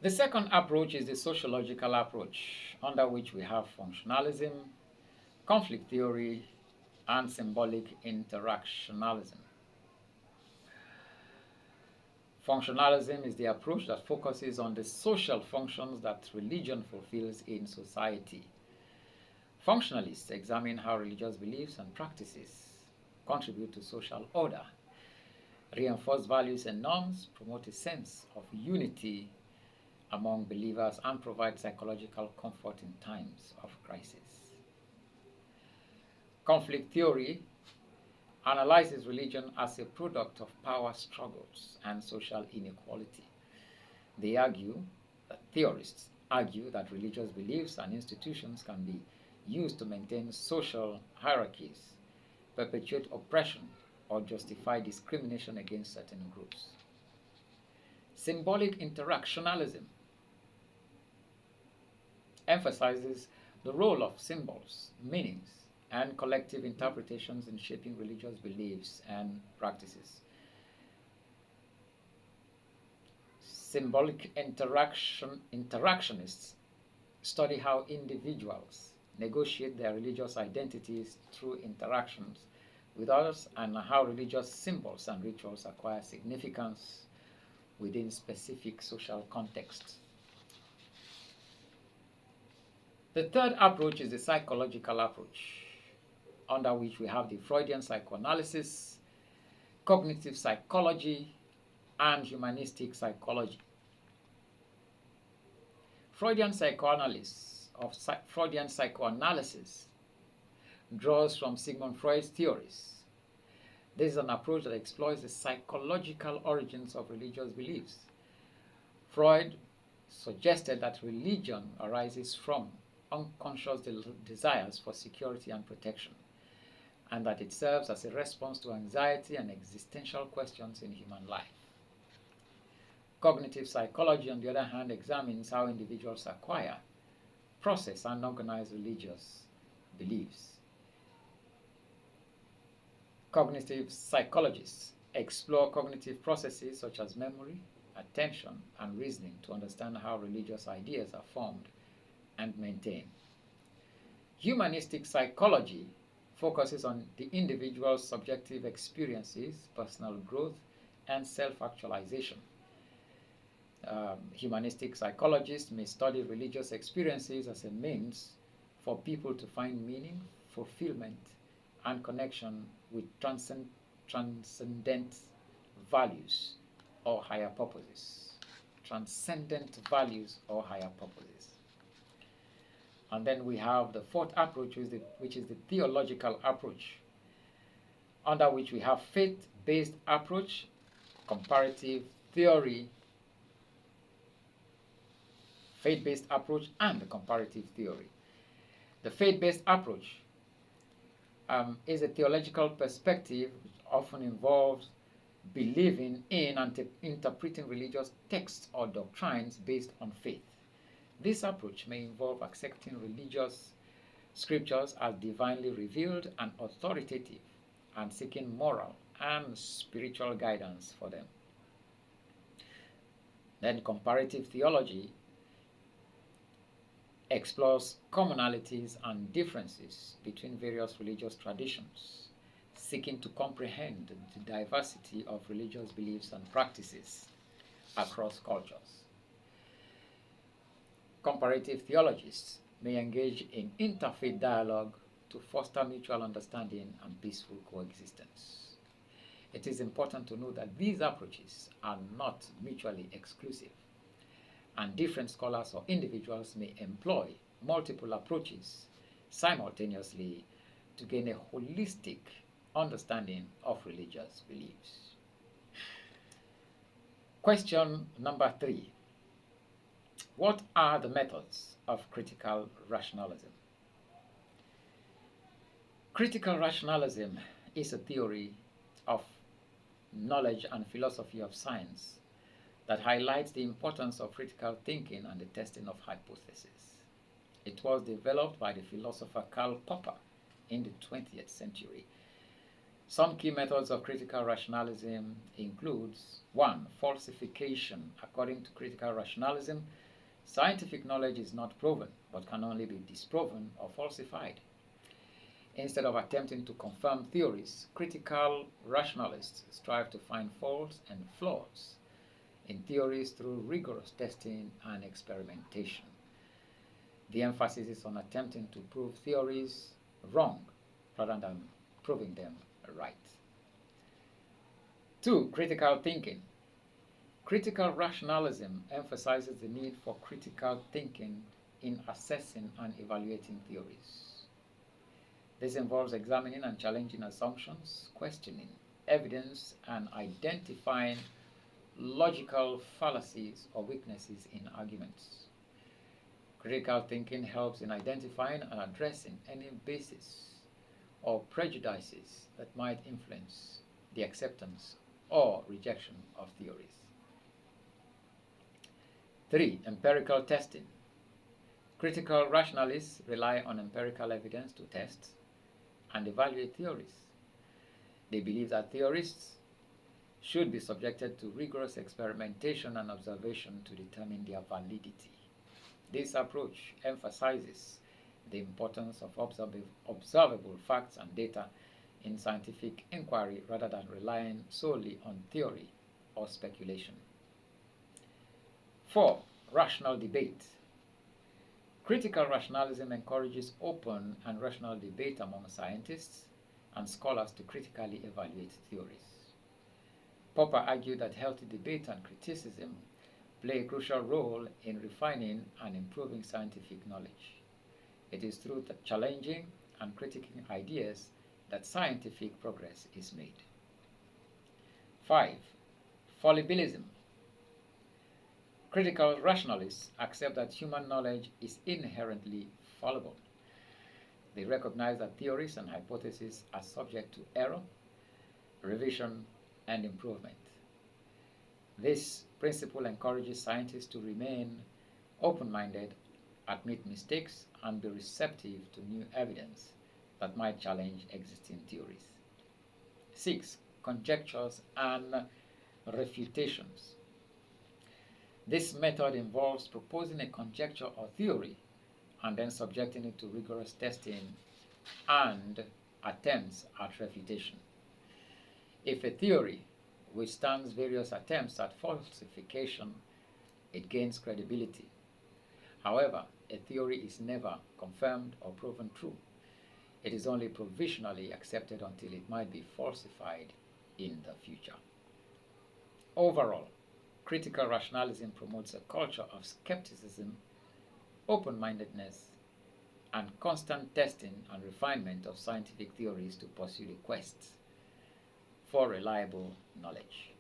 The second approach is the sociological approach, under which we have functionalism, conflict theory, and symbolic interactionalism. Functionalism is the approach that focuses on the social functions that religion fulfills in society. Functionalists examine how religious beliefs and practices contribute to social order, reinforce values and norms, promote a sense of unity among believers, and provide psychological comfort in times of crisis. Conflict theory analyzes religion as a product of power struggles and social inequality. Theorists argue that religious beliefs and institutions can be used to maintain social hierarchies, perpetuate oppression, or justify discrimination against certain groups. Symbolic interactionalism emphasizes the role of symbols, meanings, and collective interpretations in shaping religious beliefs and practices. Symbolic interactionists study how individuals negotiate their religious identities through interactions with others and how religious symbols and rituals acquire significance within specific social contexts. The third approach is the psychological approach, under which we have the Freudian psychoanalysis, cognitive psychology, and humanistic psychology. Freudian psychoanalysis draws from Sigmund Freud's theories. This is an approach that explores the psychological origins of religious beliefs. Freud suggested that religion arises from unconscious desires for security and protection, and that it serves as a response to anxiety and existential questions in human life. Cognitive psychology, on the other hand, examines how individuals acquire, process, and organize religious beliefs. Cognitive psychologists explore cognitive processes such as memory, attention, and reasoning to understand how religious ideas are formed and maintained. Humanistic psychology focuses on the individual's subjective experiences, personal growth, and self-actualization. Humanistic psychologists may study religious experiences as a means for people to find meaning, fulfillment, and connection with transcendent values or higher purposes. Transcendent values or higher purposes. And then we have the fourth approach, which is the theological approach, under which we have faith-based approach, comparative theory, faith-based approach, and the comparative theory. The faith-based approach is a theological perspective which often involves believing in and interpreting religious texts or doctrines based on faith. This approach may involve accepting religious scriptures as divinely revealed and authoritative, and seeking moral and spiritual guidance for them. Then comparative theology explores commonalities and differences between various religious traditions, seeking to comprehend the diversity of religious beliefs and practices across cultures. Comparative theologists may engage in interfaith dialogue to foster mutual understanding and peaceful coexistence. It is important to note that these approaches are not mutually exclusive, and different scholars or individuals may employ multiple approaches simultaneously to gain a holistic understanding of religious beliefs. Question number 3. What are the methods of critical rationalism? Critical rationalism is a theory of knowledge and philosophy of science that highlights the importance of critical thinking and the testing of hypotheses. It was developed by the philosopher Karl Popper in the 20th century. Some key methods of critical rationalism includes 1. Falsification. According to critical rationalism, scientific knowledge is not proven, but can only be disproven or falsified. Instead of attempting to confirm theories, critical rationalists strive to find faults and flaws in theories through rigorous testing and experimentation. The emphasis is on attempting to prove theories wrong rather than proving them right. 2. Critical thinking. Critical rationalism emphasizes the need for critical thinking in assessing and evaluating theories. This involves examining and challenging assumptions, questioning evidence, and identifying logical fallacies or weaknesses in arguments. Critical thinking helps in identifying and addressing any basis or prejudices that might influence the acceptance or rejection of theories. 3. Empirical testing. Critical rationalists rely on empirical evidence to test and evaluate theories. They believe that theorists should be subjected to rigorous experimentation and observation to determine their validity. This approach emphasizes the importance of observable facts and data in scientific inquiry rather than relying solely on theory or speculation. 4. Rational debate. Critical rationalism encourages open and rational debate among scientists and scholars to critically evaluate theories. Popper argued that healthy debate and criticism play a crucial role in refining and improving scientific knowledge. It is through challenging and critiquing ideas that scientific progress is made. 5. Fallibilism. Critical rationalists accept that human knowledge is inherently fallible. They recognize that theories and hypotheses are subject to error, revision, and improvement. This principle encourages scientists to remain open-minded, admit mistakes, and be receptive to new evidence that might challenge existing theories. 6. Conjectures and refutations. This method involves proposing a conjecture or theory and then subjecting it to rigorous testing and attempts at refutation. If a theory withstands various attempts at falsification, it gains credibility. However, a theory is never confirmed or proven true. It is only provisionally accepted until it might be falsified in the future. Overall, critical rationalism promotes a culture of skepticism, open-mindedness, and constant testing and refinement of scientific theories to pursue the quest for reliable knowledge.